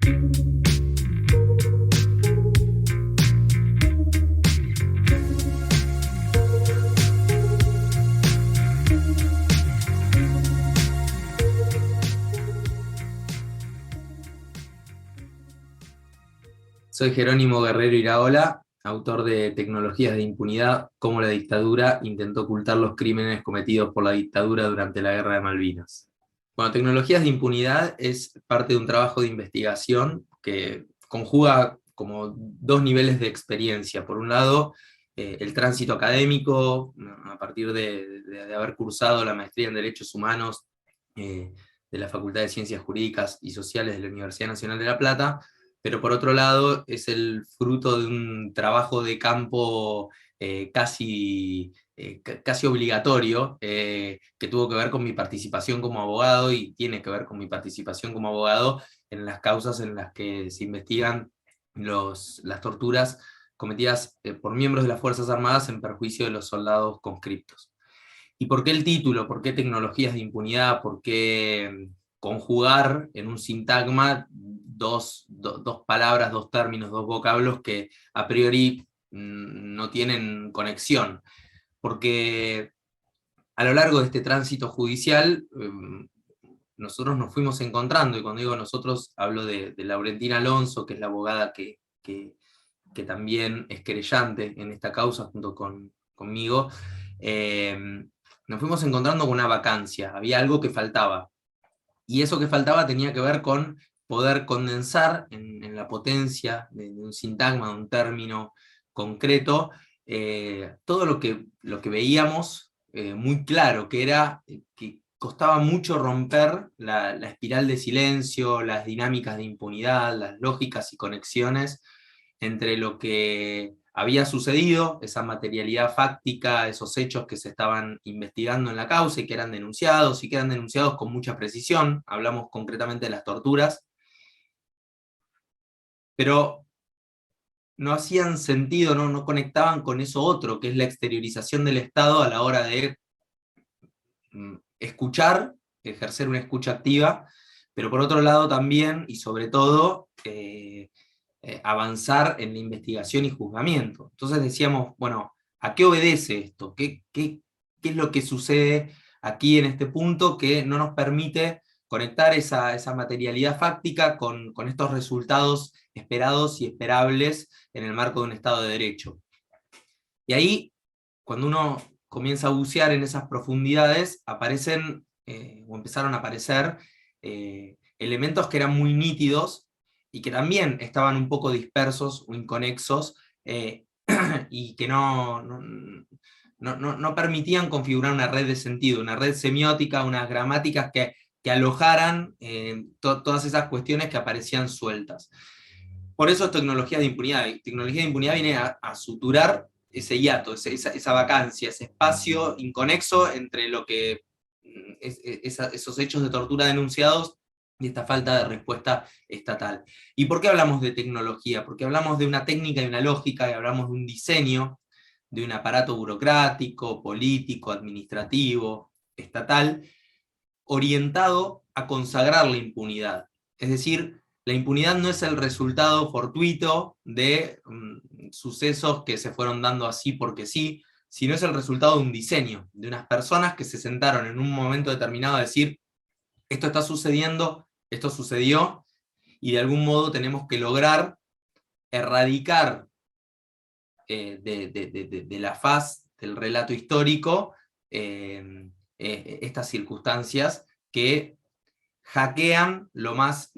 Soy Jerónimo Guerrero Iraola, autor de Tecnologías de impunidad, cómo la dictadura intentó ocultar los crímenes cometidos por la dictadura durante la Guerra de Malvinas. Bueno, Tecnologías de impunidad es parte de un trabajo de investigación que conjuga como dos niveles de experiencia. Por un lado, el tránsito académico, a partir de haber cursado la maestría en Derechos Humanos de la Facultad de Ciencias Jurídicas y Sociales de la Universidad Nacional de La Plata, pero por otro lado es el fruto de un trabajo de campo casi obligatorio, que tuvo que ver con mi participación como abogado y tiene que ver con mi participación como abogado en las causas en las que se investigan las torturas cometidas por miembros de las Fuerzas Armadas en perjuicio de los soldados conscriptos. ¿Y por qué el título? ¿Por qué tecnologías de impunidad? ¿Por qué conjugar en un sintagma dos palabras, dos términos, dos vocablos que a priori no tienen conexión? Porque a lo largo de este tránsito judicial nosotros nos fuimos encontrando, y cuando digo nosotros hablo de Laurentina Alonso, que es la abogada que también es querellante en esta causa junto conmigo. Nos fuimos encontrando con una vacancia, había algo que faltaba, y eso que faltaba tenía que ver con poder condensar en la potencia de un sintagma, de un término concreto, todo lo que veíamos muy claro, que era que costaba mucho romper la espiral de silencio, las dinámicas de impunidad, las lógicas y conexiones entre lo que había sucedido, esa materialidad fáctica, esos hechos que se estaban investigando en la causa y que eran denunciados, y que eran denunciados con mucha precisión. Hablamos concretamente de las torturas, pero no hacían sentido, no conectaban con eso otro, que es la exteriorización del Estado a la hora de escuchar, ejercer una escucha activa, pero por otro lado también, y sobre todo, avanzar en la investigación y juzgamiento. Entonces decíamos, bueno, ¿a qué obedece esto? ¿Qué es lo que sucede aquí en este punto que no nos permite conectar esa materialidad fáctica con estos resultados esperados y esperables en el marco de un Estado de Derecho? Y ahí, cuando uno comienza a bucear en esas profundidades, aparecen, o empezaron a aparecer, elementos que eran muy nítidos y que también estaban un poco dispersos o inconexos, y que no permitían configurar una red de sentido, una red semiótica, unas gramáticas que alojaran todas esas cuestiones que aparecían sueltas. Por eso es tecnología de impunidad. Y tecnología de impunidad viene a suturar ese hiato, esa vacancia, ese espacio inconexo entre lo que esos hechos de tortura denunciados y esta falta de respuesta estatal. ¿Y por qué hablamos de tecnología? Porque hablamos de una técnica y una lógica, y hablamos de un diseño, de un aparato burocrático, político, administrativo, estatal, orientado a consagrar la impunidad. Es decir, la impunidad no es el resultado fortuito de sucesos que se fueron dando así porque sí, sino es el resultado de un diseño, de unas personas que se sentaron en un momento determinado a decir, esto está sucediendo, esto sucedió, y de algún modo tenemos que lograr erradicar de la faz del relato histórico estas circunstancias que hackean lo más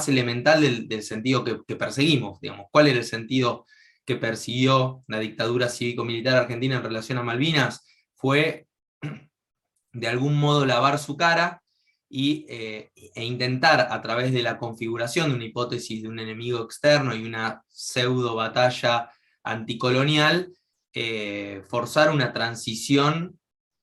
elemental del sentido que perseguimos. Digamos, ¿cuál era el sentido que persiguió la dictadura cívico-militar argentina en relación a Malvinas? Fue de algún modo lavar su cara e intentar, a través de la configuración de una hipótesis de un enemigo externo y una pseudo batalla anticolonial, forzar una transición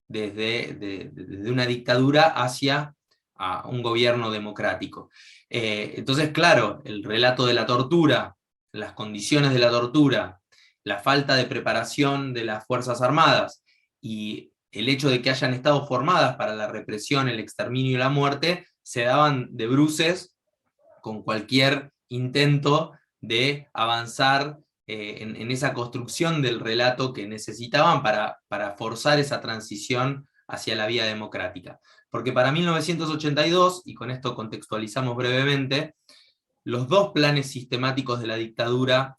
desde una dictadura hacia a un gobierno democrático. Entonces, claro, el relato de la tortura, las condiciones de la tortura, la falta de preparación de las Fuerzas Armadas y el hecho de que hayan estado formadas para la represión, el exterminio y la muerte, se daban de bruces con cualquier intento de avanzar en esa construcción del relato que necesitaban para forzar esa transición hacia la vía democrática. Porque para 1982, y con esto contextualizamos brevemente, los dos planes sistemáticos de la dictadura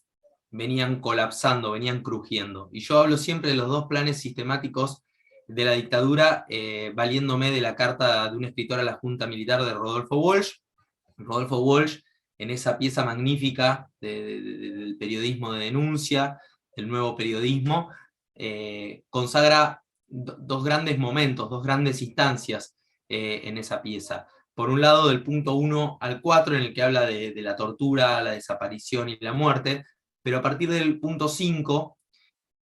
venían colapsando, venían crujiendo. Y yo hablo siempre de los dos planes sistemáticos de la dictadura, valiéndome de la carta de un escritor a la Junta Militar de Rodolfo Walsh. Rodolfo Walsh, en esa pieza magnífica del periodismo de denuncia, del nuevo periodismo, consagra dos grandes momentos, dos grandes instancias en esa pieza. Por un lado, del punto 1 al 4, en el que habla de la tortura, la desaparición y la muerte, pero a partir del punto 5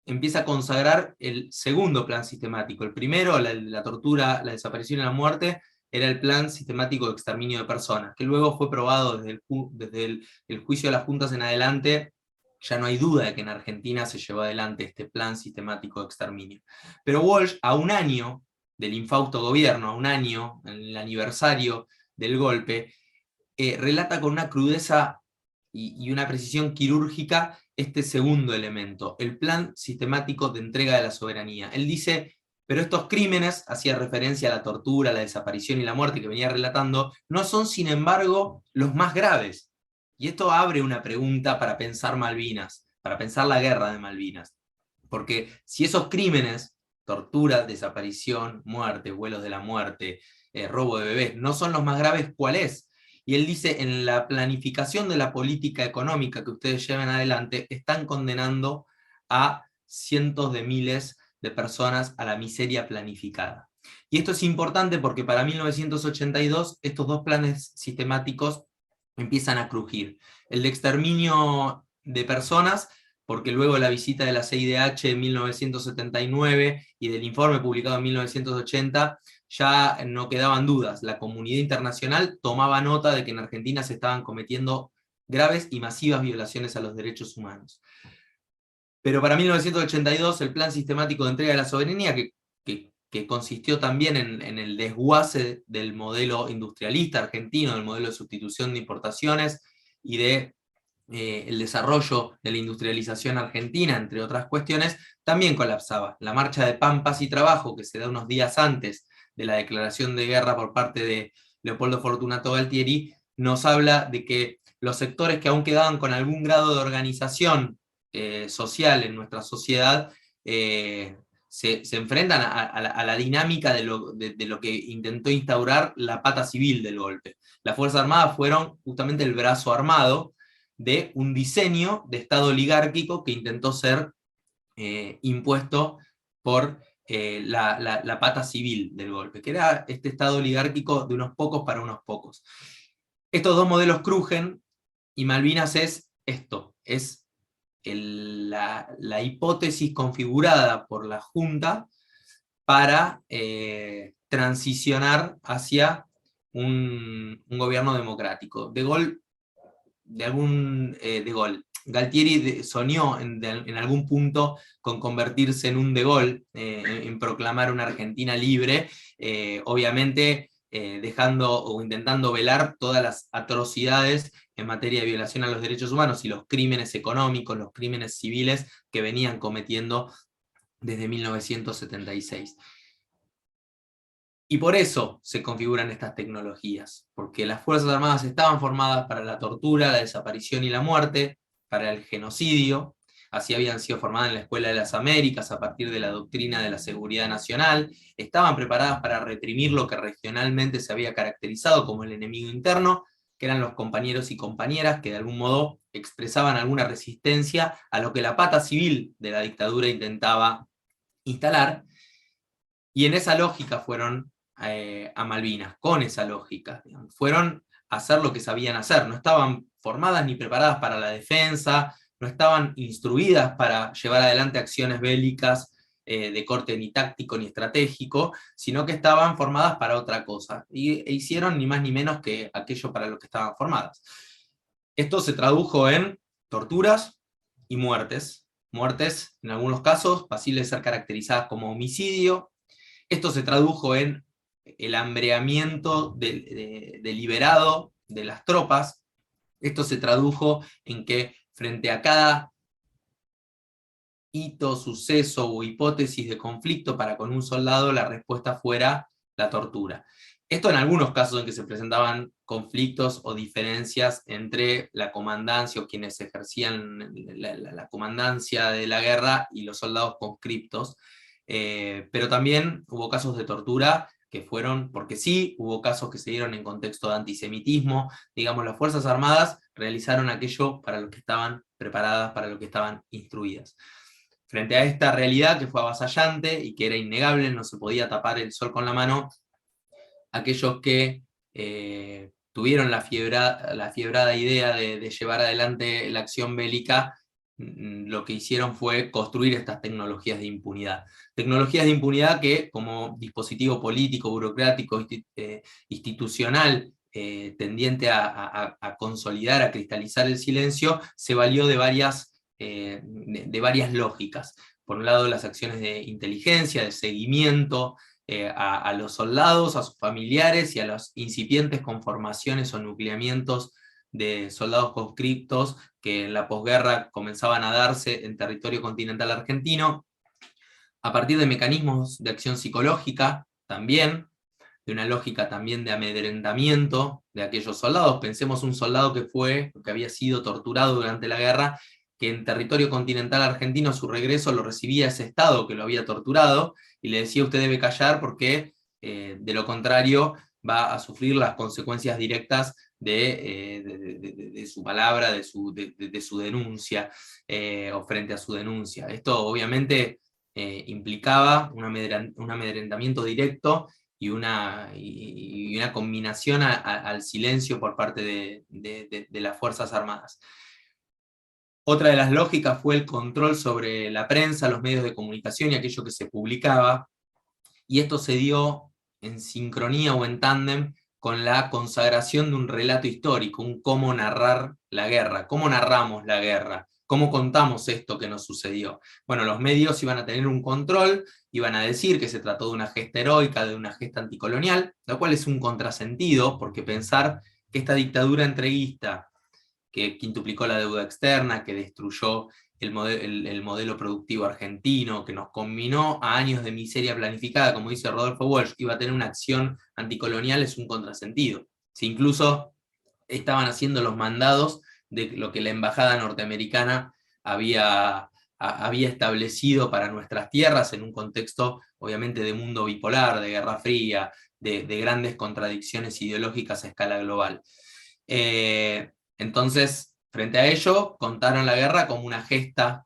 empieza a consagrar el segundo plan sistemático. El primero, la tortura, la desaparición y la muerte, era el plan sistemático de exterminio de personas, que luego fue probado desde el juicio de las juntas en adelante. Ya no hay duda de que en Argentina se llevó adelante este plan sistemático de exterminio. Pero Walsh, a un año del infausto gobierno, a un año, en el aniversario del golpe, relata con una crudeza y una precisión quirúrgica este segundo elemento, el plan sistemático de entrega de la soberanía. Él dice, pero estos crímenes, hacía referencia a la tortura, la desaparición y la muerte que venía relatando, no son sin embargo los más graves. Y esto abre una pregunta para pensar Malvinas, para pensar la guerra de Malvinas. Porque si esos crímenes, tortura, desaparición, muerte, vuelos de la muerte, robo de bebés, no son los más graves, ¿cuál es? Y él dice, en la planificación de la política económica que ustedes lleven adelante, están condenando a cientos de miles de personas a la miseria planificada. Y esto es importante porque para 1982 estos dos planes sistemáticos empiezan a crujir. El de exterminio de personas, porque luego de la visita de la CIDH en 1979 y del informe publicado en 1980, ya no quedaban dudas. La comunidad internacional tomaba nota de que en Argentina se estaban cometiendo graves y masivas violaciones a los derechos humanos. Pero para 1982 el plan sistemático de entrega de la soberanía, que consistió también en el desguace del modelo industrialista argentino, del modelo de sustitución de importaciones y de el desarrollo de la industrialización argentina, entre otras cuestiones, también colapsaba. La marcha de Pan, Paz y Trabajo, que se da unos días antes de la declaración de guerra por parte de Leopoldo Fortunato Galtieri, nos habla de que los sectores que aún quedaban con algún grado de organización social en nuestra sociedad se enfrentan a la dinámica de lo que intentó instaurar la pata civil del golpe. Las Fuerzas Armadas fueron justamente el brazo armado de un diseño de Estado oligárquico que intentó ser impuesto por la pata civil del golpe, que era este Estado oligárquico de unos pocos para unos pocos. Estos dos modelos crujen, y Malvinas es esto, es la hipótesis configurada por la Junta para transicionar hacia un gobierno democrático. De Gaulle. Galtieri soñó en algún punto con convertirse en un De Gaulle, en proclamar una Argentina libre, obviamente dejando o intentando velar todas las atrocidades en materia de violación a los derechos humanos y los crímenes económicos, los crímenes civiles que venían cometiendo desde 1976. Y por eso se configuran estas tecnologías, porque las Fuerzas Armadas estaban formadas para la tortura, la desaparición y la muerte, para el genocidio. Así habían sido formadas en la Escuela de las Américas a partir de la doctrina de la seguridad nacional. Estaban preparadas para reprimir lo que regionalmente se había caracterizado como el enemigo interno, que eran los compañeros y compañeras que de algún modo expresaban alguna resistencia a lo que la pata civil de la dictadura intentaba instalar. Y en esa lógica fueron a Malvinas, con esa lógica. Digamos. Fueron a hacer lo que sabían hacer, no estaban formadas ni preparadas para la defensa, no estaban instruidas para llevar adelante acciones bélicas de corte ni táctico ni estratégico, sino que estaban formadas para otra cosa, e hicieron ni más ni menos que aquello para lo que estaban formadas. Esto se tradujo en torturas y muertes en algunos casos pasibles de ser caracterizadas como homicidio. Esto se tradujo en el hambreamiento deliberado de las tropas, Esto se tradujo en que frente a cada hito, suceso o hipótesis de conflicto para con un soldado, la respuesta fuera la tortura. Esto en algunos casos en que se presentaban conflictos o diferencias entre la comandancia o quienes ejercían la comandancia de la guerra y los soldados conscriptos, pero también hubo casos de tortura que fueron, porque sí, hubo casos que se dieron en contexto de antisemitismo, digamos, las Fuerzas Armadas realizaron aquello para lo que estaban preparadas, para lo que estaban instruidas. Frente a esta realidad que fue avasallante y que era innegable, no se podía tapar el sol con la mano, aquellos que tuvieron la fiebrada idea de llevar adelante la acción bélica, lo que hicieron fue construir estas tecnologías de impunidad. Tecnologías de impunidad que, como dispositivo político, burocrático, institucional, tendiente a consolidar, a cristalizar el silencio, se valió de varias lógicas. Por un lado, las acciones de inteligencia, de seguimiento, a los soldados, a sus familiares y a los incipientes conformaciones o nucleamientos de soldados conscriptos que en la posguerra comenzaban a darse en territorio continental argentino, a partir de mecanismos de acción psicológica también, de una lógica también de amedrentamiento de aquellos soldados. Pensemos un soldado que había sido torturado durante la guerra, que en territorio continental argentino a su regreso lo recibía ese Estado que lo había torturado, y le decía: usted debe callar porque de lo contrario va a sufrir las consecuencias directas de su palabra, de su denuncia, o frente a su denuncia. Esto obviamente implicaba un amedrentamiento directo y una combinación al silencio por parte de las Fuerzas Armadas. Otra de las lógicas fue el control sobre la prensa, los medios de comunicación y aquello que se publicaba, y esto se dio en sincronía o en tándem con la consagración de un relato histórico, un cómo narrar la guerra, cómo narramos la guerra, cómo contamos esto que nos sucedió. Bueno, los medios iban a tener un control, iban a decir que se trató de una gesta heroica, de una gesta anticolonial, lo cual es un contrasentido, porque pensar que esta dictadura entreguista, que quintuplicó la deuda externa, que destruyó el modelo productivo argentino, que nos combinó a años de miseria planificada, como dice Rodolfo Walsh, iba a tener una acción anticolonial, es un contrasentido. Si incluso estaban haciendo los mandados de lo que la embajada norteamericana había establecido para nuestras tierras en un contexto obviamente de mundo bipolar, de Guerra Fría, de grandes contradicciones ideológicas a escala global. Entonces, frente a ello, contaron la guerra como una gesta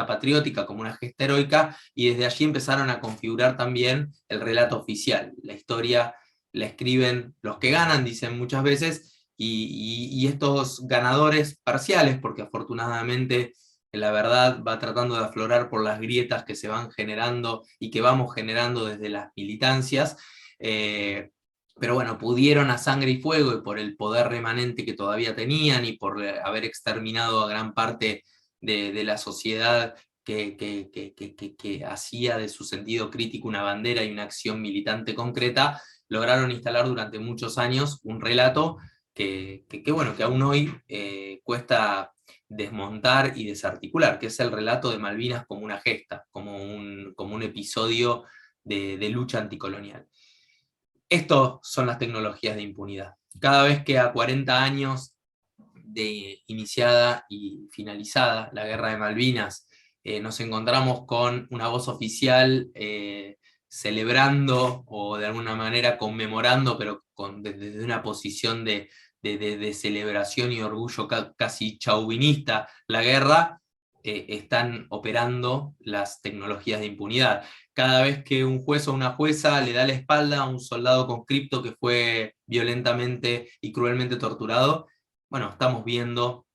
patriótica, como una gesta heroica, y desde allí empezaron a configurar también el relato oficial. La historia la escriben los que ganan, dicen muchas veces, y estos ganadores parciales, porque afortunadamente la verdad va tratando de aflorar por las grietas que se van generando y que vamos generando desde las militancias, pero bueno, pudieron a sangre y fuego, y por el poder remanente que todavía tenían, y por haber exterminado a gran parte de la sociedad que hacía de su sentido crítico una bandera y una acción militante concreta, lograron instalar durante muchos años un relato bueno, que aún hoy cuesta desmontar y desarticular, que es el relato de Malvinas como una gesta, como un episodio de lucha anticolonial. Esto son las tecnologías de impunidad. Cada vez que a 40 años de iniciada y finalizada la guerra de Malvinas, nos encontramos con una voz oficial celebrando o de alguna manera conmemorando, pero desde una posición de celebración y orgullo casi chauvinista, la guerra, están operando las tecnologías de impunidad. Cada vez que un juez o una jueza le da la espalda a un soldado conscripto que fue violentamente y cruelmente torturado, bueno, estamos viendo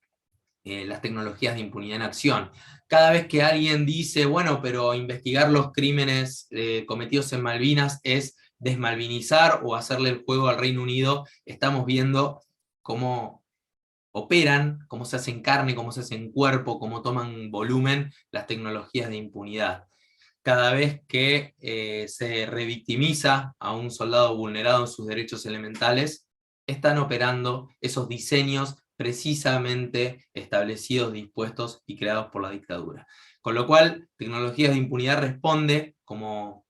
las tecnologías de impunidad en acción. Cada vez que alguien dice, bueno, pero investigar los crímenes cometidos en Malvinas es desmalvinizar o hacerle el juego al Reino Unido, estamos viendo cómo operan, cómo se hacen carne, cómo se hacen cuerpo, cómo toman volumen las tecnologías de impunidad. Cada vez que se revictimiza a un soldado vulnerado en sus derechos elementales, están operando esos diseños precisamente establecidos, dispuestos y creados por la dictadura. Con lo cual, Tecnologías de Impunidad responde como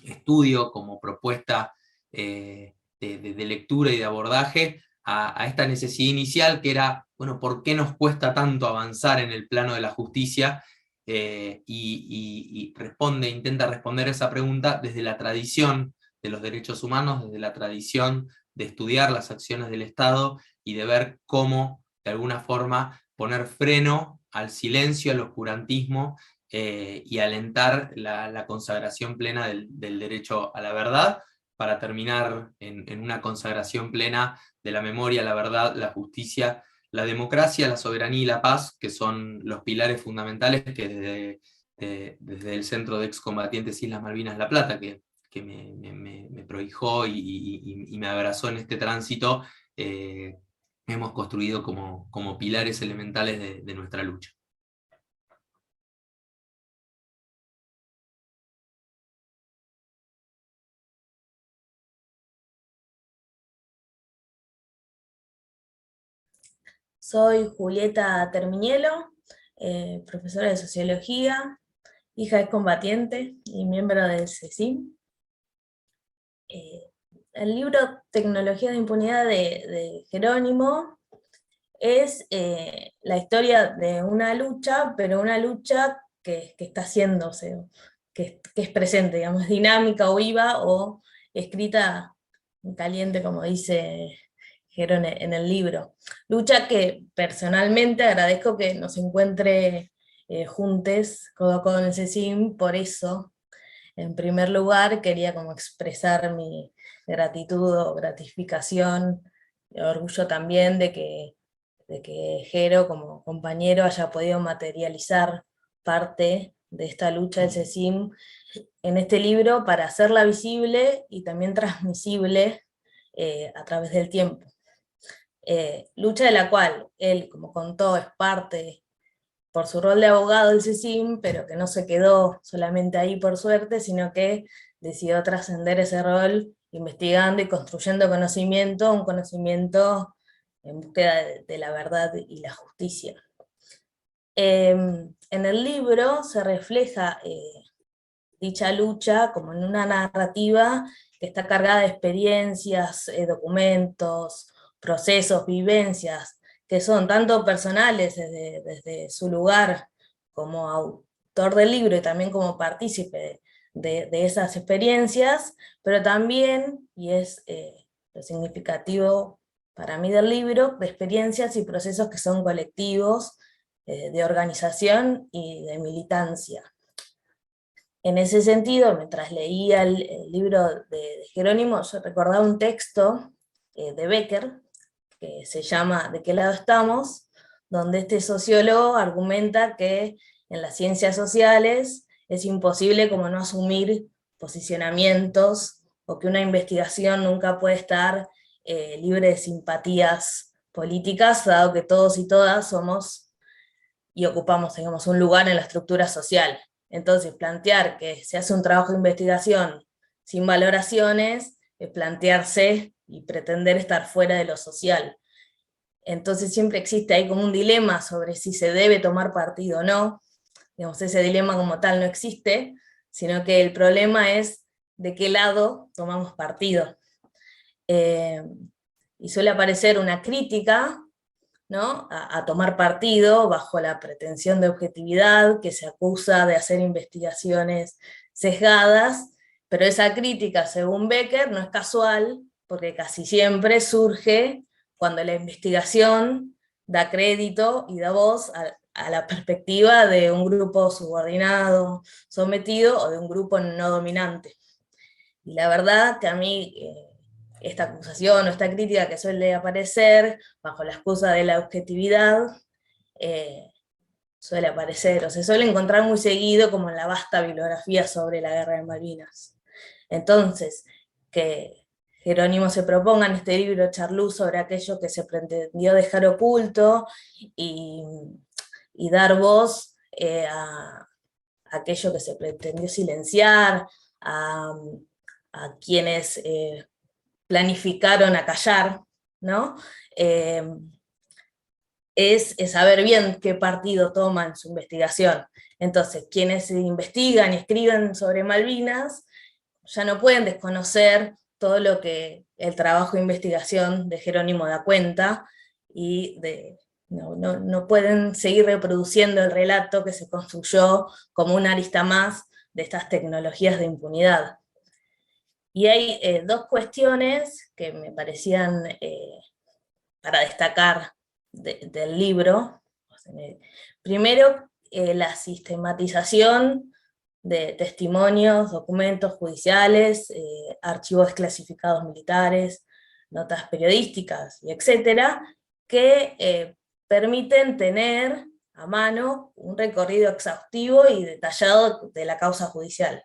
estudio, como propuesta de lectura y de abordaje a esta necesidad inicial que era, bueno, ¿por qué nos cuesta tanto avanzar en el plano de la justicia? Y intenta responder esa pregunta desde la tradición de los derechos humanos, desde la tradición de estudiar las acciones del Estado y de ver cómo, de alguna forma, poner freno al silencio, al oscurantismo, y alentar la consagración plena del derecho a la verdad, para terminar en una consagración plena de la memoria, la verdad, la justicia, la democracia, la soberanía y la paz, que son los pilares fundamentales que desde el Centro de Excombatientes Islas Malvinas La Plata, que me prohijó y me abrazó en este tránsito, hemos construido como pilares elementales de nuestra lucha. Soy Julieta Terminielo, profesora de Sociología, hija de combatiente y miembro del CECIM. El libro Tecnología de Impunidad de Jerónimo es la historia de una lucha, pero una lucha que está haciéndose, que es presente, digamos, dinámica o viva o escrita en caliente, como dice Jerón en el libro. Lucha que personalmente agradezco que nos encuentre juntes, codo a codo en el CECIM, por eso, en primer lugar, quería como expresar mi gratitud o gratificación, orgullo también de que Jero como compañero haya podido materializar parte de esta lucha del CECIM en este libro para hacerla visible y también transmisible a través del tiempo. Lucha de la cual él, como contó, es parte por su rol de abogado del CECIM, pero que no se quedó solamente ahí por suerte, sino que decidió trascender ese rol investigando y construyendo conocimiento, un conocimiento en búsqueda de la verdad y la justicia. En el libro se refleja dicha lucha como en una narrativa que está cargada de experiencias, documentos, procesos, vivencias, que son tanto personales desde su lugar como autor del libro y también como partícipe de esas experiencias, pero también, y es lo significativo para mí del libro, de experiencias y procesos que son colectivos, de organización y de militancia. En ese sentido, mientras leía el libro de Jerónimo, yo recordaba un texto de Becker, que se llama ¿De qué lado estamos?, donde este sociólogo argumenta que en las ciencias sociales es imposible como no asumir posicionamientos, o que una investigación nunca puede estar libre de simpatías políticas, dado que todos y todas somos y ocupamos, digamos, un lugar en la estructura social. Entonces, plantear que se hace un trabajo de investigación sin valoraciones es plantearse y pretender estar fuera de lo social. Entonces siempre existe ahí como un dilema sobre si se debe tomar partido o no. Digamos, ese dilema como tal no existe, sino que el problema es de qué lado tomamos partido. Y suele aparecer una crítica, ¿no?, a tomar partido bajo la pretensión de objetividad, que se acusa de hacer investigaciones sesgadas, pero esa crítica, según Becker, no es casual, porque casi siempre surge cuando la investigación da crédito y da voz a la perspectiva de un grupo subordinado, sometido, o de un grupo no dominante. Y la verdad que a mí esta acusación o esta crítica que suele aparecer bajo la excusa de la objetividad, suele aparecer, o se suele encontrar muy seguido como en la vasta bibliografía sobre la guerra de Malvinas. Entonces, que Jerónimo se proponga en este libro echar luz sobre aquello que se pretendió dejar oculto y dar voz a aquello que se pretendió silenciar, a quienes planificaron acallar, ¿no? es saber bien qué partido toma en su investigación. Entonces, quienes investigan y escriben sobre Malvinas ya no pueden desconocer todo lo que el trabajo de investigación de Jerónimo da cuenta, y no pueden seguir reproduciendo el relato que se construyó como una arista más de estas tecnologías de impunidad. Y hay dos cuestiones que me parecían para destacar del libro. Primero, la sistematización de testimonios, documentos judiciales, archivos desclasificados militares, notas periodísticas, y etcétera, que permiten tener a mano un recorrido exhaustivo y detallado de la causa judicial,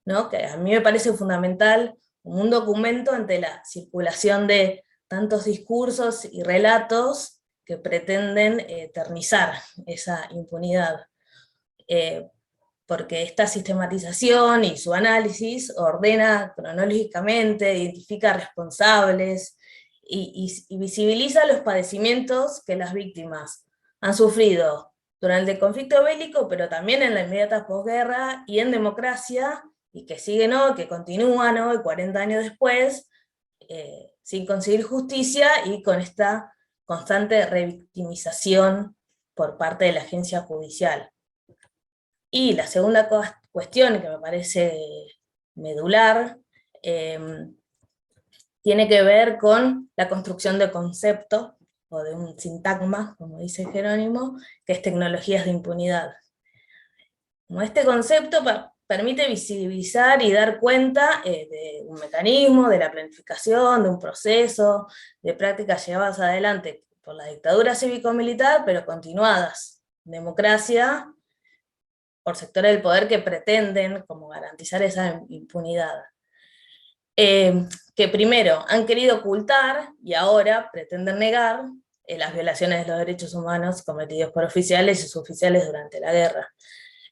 ¿no? Que a mí me parece fundamental como un documento ante la circulación de tantos discursos y relatos que pretenden eternizar esa impunidad. Porque esta sistematización y su análisis ordena cronológicamente, identifica responsables y visibiliza los padecimientos que las víctimas han sufrido durante el conflicto bélico, pero también en la inmediata posguerra y en democracia, y que siguen hoy, que continúan hoy, 40 años después, sin conseguir justicia y con esta constante revictimización por parte de la agencia judicial. Y la segunda cuestión que me parece medular tiene que ver con la construcción de concepto, o de un sintagma, como dice Jerónimo, que es tecnologías de impunidad. Como este concepto permite visibilizar y dar cuenta de un mecanismo, de la planificación, de un proceso, de prácticas llevadas adelante por la dictadura cívico-militar, pero continuadas en democracia, por sectores del poder que pretenden como garantizar esa impunidad. Que primero han querido ocultar y ahora pretenden negar las violaciones de los derechos humanos cometidos por oficiales y suboficiales durante la guerra.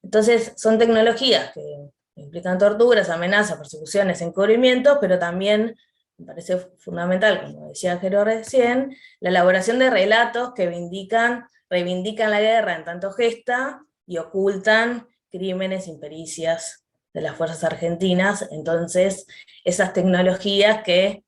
Entonces son tecnologías que implican torturas, amenazas, persecuciones, encubrimientos, pero también me parece fundamental, como decía Jero recién, la elaboración de relatos que reivindican la guerra en tanto gesta y ocultan crímenes, impericias de las fuerzas argentinas. Entonces, esas tecnologías que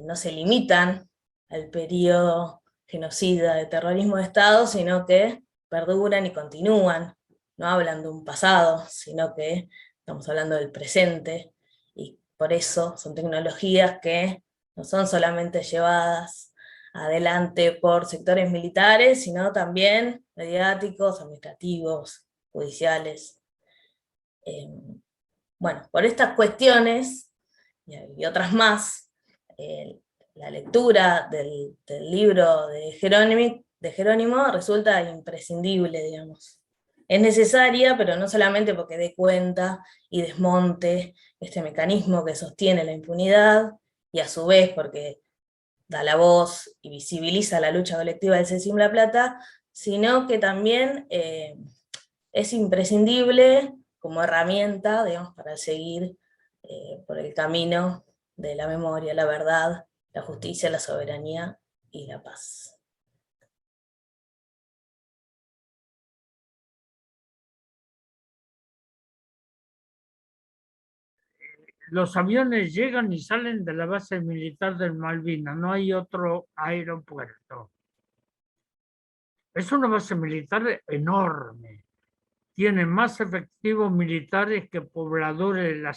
no se limitan al periodo genocida de terrorismo de Estado, sino que perduran y continúan, no hablan de un pasado, sino que estamos hablando del presente, y por eso son tecnologías que no son solamente llevadas adelante por sectores militares, sino también mediáticos, administrativos, judiciales. Bueno, por estas cuestiones y otras más, la lectura del libro de Jerónimo resulta imprescindible, digamos. Es necesaria, pero no solamente porque dé cuenta y desmonte este mecanismo que sostiene la impunidad, y a su vez porque da la voz y visibiliza la lucha colectiva del CECIM La Plata, sino que también es imprescindible como herramienta, digamos, para seguir por el camino de la memoria, la verdad, la justicia, la soberanía y la paz. Los aviones llegan y salen de la base militar del Malvinas, no hay otro aeropuerto. Es una base militar enorme, tiene más efectivos militares que pobladores de la